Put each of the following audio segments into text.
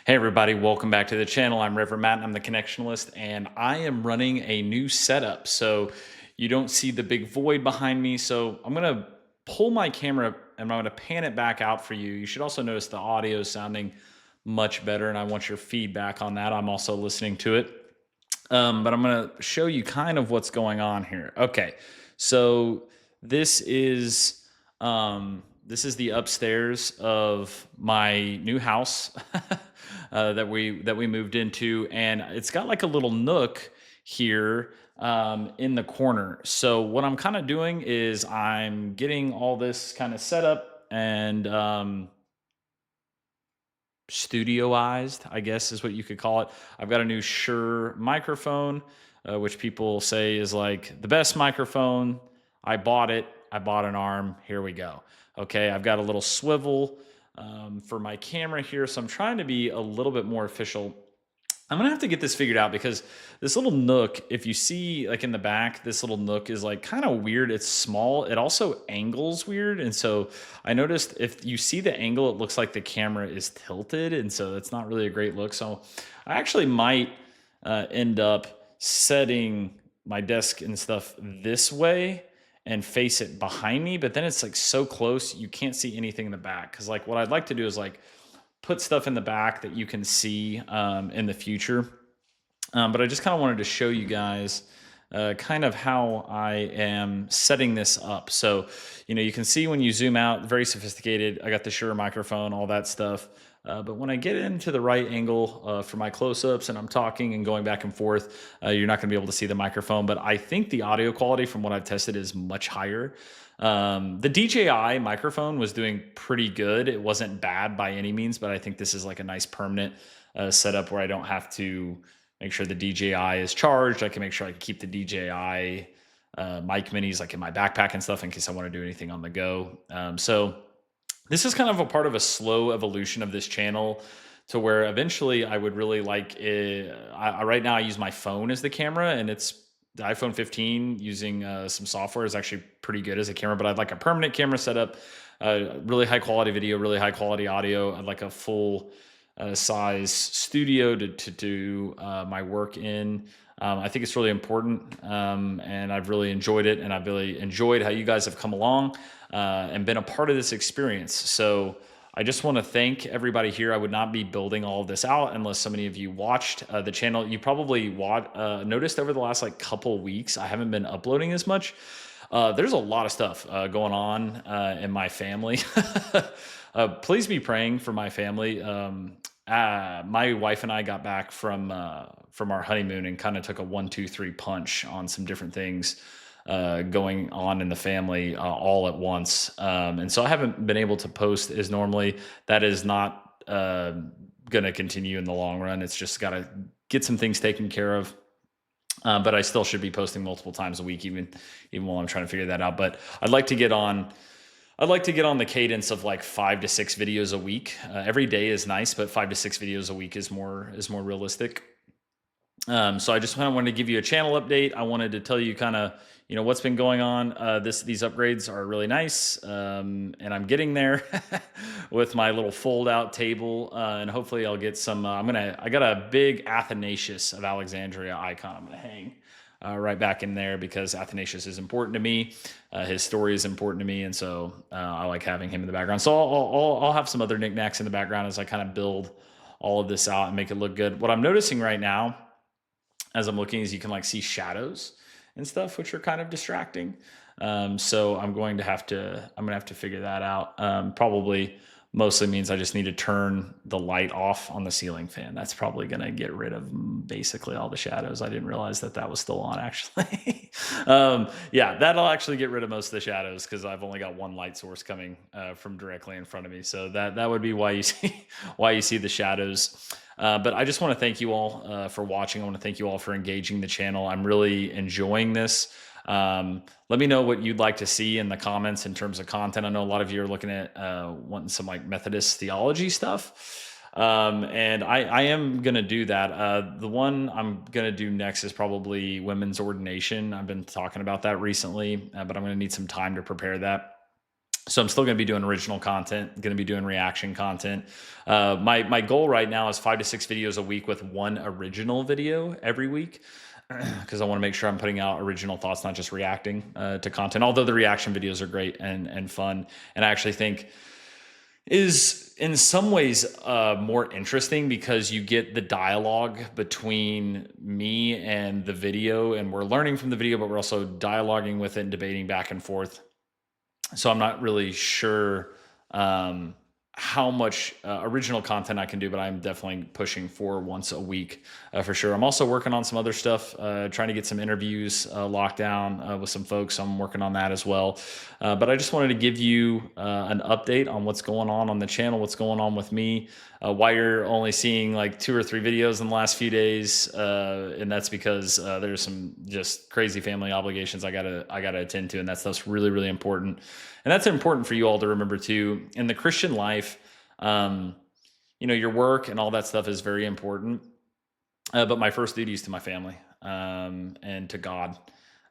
Hey everybody, welcome back to the channel. I'm Reverend Matt and I'm the Connectionalist, and I am running a new setup. So you don't see the big void behind me. So I'm gonna pull my camera and I'm gonna pan it back out for you. You should also notice the audio is sounding much better, and I want your feedback on that. I'm also listening to it. But I'm gonna show you kind of what's going on here. Okay, so this is this is the upstairs of my new house that we moved into, and it's got like a little nook here in the corner. So what I'm kind of doing is I'm getting all this kind of set up and studioized, I guess is what you could call it. I've got a new Shure microphone, which people say is like the best microphone. I bought it. I bought an arm. Here we go. Okay, I've got a little swivel for my camera here, so I'm trying to be a little bit more official. I'm gonna have to get this figured out because this little nook, if you see like in the back, this little nook is like kind of weird. It's small. It also angles weird. And so I noticed if you see the angle, it looks like the camera is tilted. And so it's not really a great look. So I actually might end up setting my desk and stuff this way and face it behind me. But then it's like so close, you can't see anything in the back. Cause like what I'd like to do is like put stuff in the back that you can see in the future. But I just kind of wanted to show you guys kind of how I am setting this up. So, you can see when you zoom out, very sophisticated. I got the Shure microphone, all that stuff. But when I get into the right angle for my close-ups and I'm talking and going back and forth, you're not going to be able to see the microphone. But I think the audio quality from what I've tested is much higher. The DJI microphone was doing pretty good. It wasn't bad by any means, but I think this is like a nice permanent setup where I don't have to make sure the DJI is charged. I can make sure I can keep the DJI mic minis like in my backpack and stuff in case I want to do anything on the go. So this is kind of a part of a slow evolution of this channel to where eventually I would really like it. Right now I use my phone as the camera, and it's the iPhone 15 using some software is actually pretty good as a camera, but I'd like a permanent camera setup, really high quality video, really high quality audio. I'd like a full size studio to do my work in. I think it's really important, and I've really enjoyed it, and I've really enjoyed how you guys have come along and been a part of this experience. So I just want to thank everybody here. I would not be building all of this out unless so many of you watched the channel. You probably noticed over the last like couple weeks, I haven't been uploading as much. There's a lot of stuff going on in my family. Please be praying for my family. My wife and I got back from our honeymoon and kind of took a 1, 2, 3 punch on some different things going on in the family all at once. And so I haven't been able to post as normally. That is not going to continue in the long run. It's just got to get some things taken care of. But I still should be posting multiple times a week, even while I'm trying to figure that out. But I'd like to get on the cadence of like 5 to 6 videos a week. Every day is nice, but 5 to 6 videos a week is more realistic. So I just kind of wanted to give you a channel update. I wanted to tell you kind of, what's been going on. These upgrades are really nice. And I'm getting there with my little fold out table. And hopefully I'll get some, I got a big Athanasius of Alexandria icon I'm going to hang right back in there because Athanasius is important to me. His story is important to me. And so I like having him in the background. So I'll have some other knickknacks in the background as I kind of build all of this out and make it look good. What I'm noticing right now as I'm looking is you can like see shadows and stuff, which are kind of distracting. So I'm going to have to figure that out. Probably mostly means I just need to turn the light off on the ceiling fan. That's probably going to get rid of basically all the shadows. I didn't realize that was still on actually. Yeah, that'll actually get rid of most of the shadows because I've only got one light source coming from directly in front of me. So that would be why you see the shadows. But I just want to thank you all for watching. I want to thank you all for engaging the channel. I'm really enjoying this. Let me know what you'd like to see in the comments in terms of content. I know a lot of you are looking at wanting some like Methodist theology stuff. And I am going to do that. The one I'm going to do next is probably women's ordination. I've been talking about that recently, but I'm going to need some time to prepare that. So I'm still going to be doing original content, going to be doing reaction content. My goal right now is 5 to 6 videos a week with one original video every week, because I want to make sure I'm putting out original thoughts, not just reacting to content. Although the reaction videos are great and fun, and I actually think is in some ways more interesting because you get the dialogue between me and the video, and we're learning from the video, but we're also dialoguing with it and debating back and forth. So I'm not really sure um, how much original content I can do, but I'm definitely pushing for once a week for sure. I'm also working on some other stuff, trying to get some interviews locked down with some folks. So I'm working on that as well. But I just wanted to give you an update on what's going on the channel, what's going on with me, why you're only seeing like 2 or 3 videos in the last few days. And that's because there's some just crazy family obligations I gotta attend to, and that stuff's really, really important. And that's important for you all to remember too. In the Christian life, your work and all that stuff is very important. But my first duty is to my family and to God.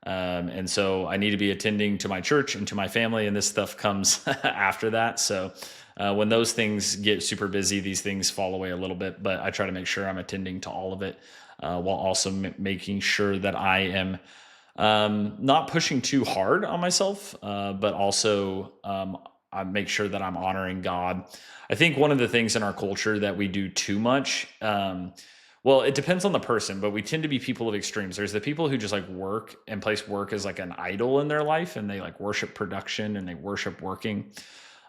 And so I need to be attending to my church and to my family, and this stuff comes after that. So when those things get super busy, these things fall away a little bit, but I try to make sure I'm attending to all of it while also making sure that I am not pushing too hard on myself, but also I make sure that I'm honoring God. I think one of the things in our culture that we do too much, well, it depends on the person, but we tend to be people of extremes. There's the people who just like work and place work as like an idol in their life, and they like worship production and they worship working.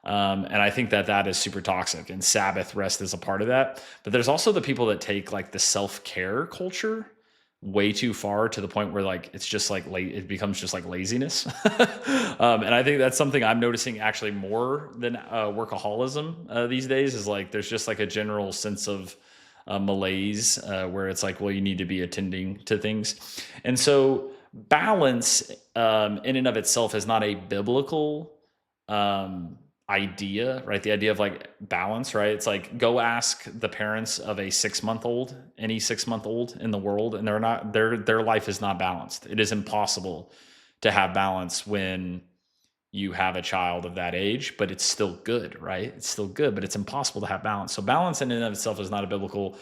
And I think that is super toxic, and Sabbath rest is a part of that. But there's also the people that take like the self-care culture way too far to the point where like it's just like it becomes just like laziness. And I think that's something I'm noticing actually more than workaholism these days, is like there's just like a general sense of malaise where it's like, well, you need to be attending to things. And so balance in and of itself is not a biblical idea, right? The idea of like balance, right? It's like, go ask the parents of a 6-month old, any 6-month old in the world, and their life is not balanced. It is impossible to have balance when you have a child of that age, but it's still good, right? It's still good, but it's impossible to have balance. So balance in and of itself is not a biblical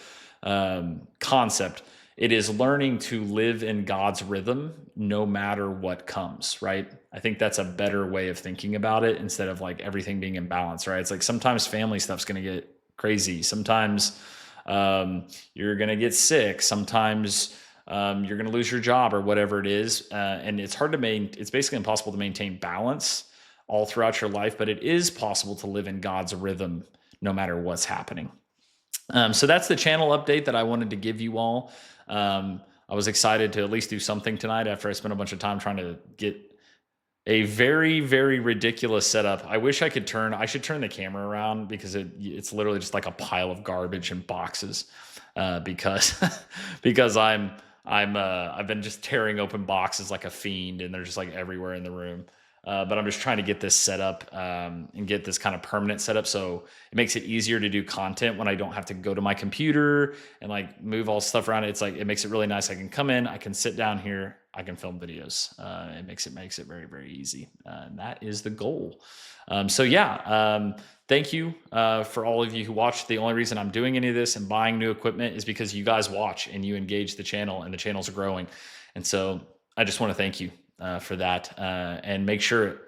concept. It is learning to live in God's rhythm no matter what comes, right? I think that's a better way of thinking about it, instead of like everything being in balance, right? It's like sometimes family stuff's going to get crazy. Sometimes you're going to get sick. Sometimes you're going to lose your job or whatever it is. And it's hard to it's basically impossible to maintain balance all throughout your life, but it is possible to live in God's rhythm no matter what's happening. So that's the channel update that I wanted to give you all. I was excited to at least do something tonight after I spent a bunch of time trying to get a very, very ridiculous setup. I wish I should turn the camera around, because it's literally just like a pile of garbage and boxes, because because I've been just tearing open boxes like a fiend, and they're just like everywhere in the room. But I'm just trying to get this set up and get this kind of permanent setup, so it makes it easier to do content when I don't have to go to my computer and like move all stuff around. It's like, it makes it really nice. I can come in, I can sit down here, I can film videos. It makes it very, very easy, and that is the goal. So yeah, thank you for all of you who watched. The only reason I'm doing any of this and buying new equipment is because you guys watch and you engage the channel, and the channel's growing. And so I just want to thank you for that, and make sure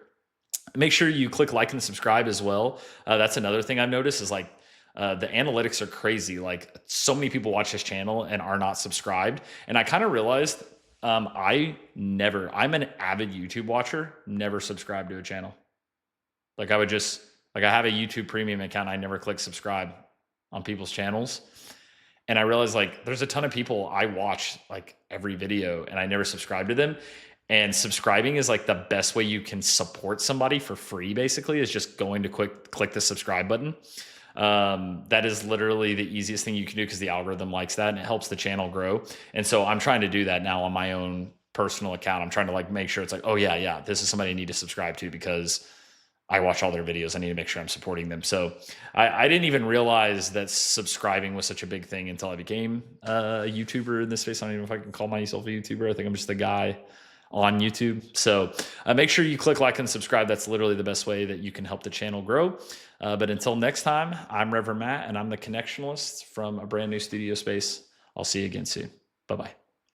you click like and subscribe as well. That's another thing I've noticed, is like the analytics are crazy. Like, so many people watch this channel and are not subscribed, and I kind of realized I'm an avid YouTube watcher, never subscribe to a channel. Like, I have a YouTube premium account, I never click subscribe on people's channels. And I realized like there's a ton of people I watch like every video and I never subscribe to them. And subscribing is like the best way you can support somebody for free, basically, is just going to click the subscribe button. That is literally the easiest thing you can do, because the algorithm likes that and it helps the channel grow. And so I'm trying to do that now on my own personal account. I'm trying to like make sure it's like, oh yeah, this is somebody I need to subscribe to because I watch all their videos. I need to make sure I'm supporting them. So I didn't even realize that subscribing was such a big thing until I became a YouTuber in this space. I don't even know if I can call myself a YouTuber. I think I'm just a guy on YouTube. So make sure you click like and subscribe. That's literally the best way that you can help the channel grow. But until next time, I'm Reverend Matt, and I'm the Connectionalist from a brand new studio space. I'll see you again soon. Bye-bye.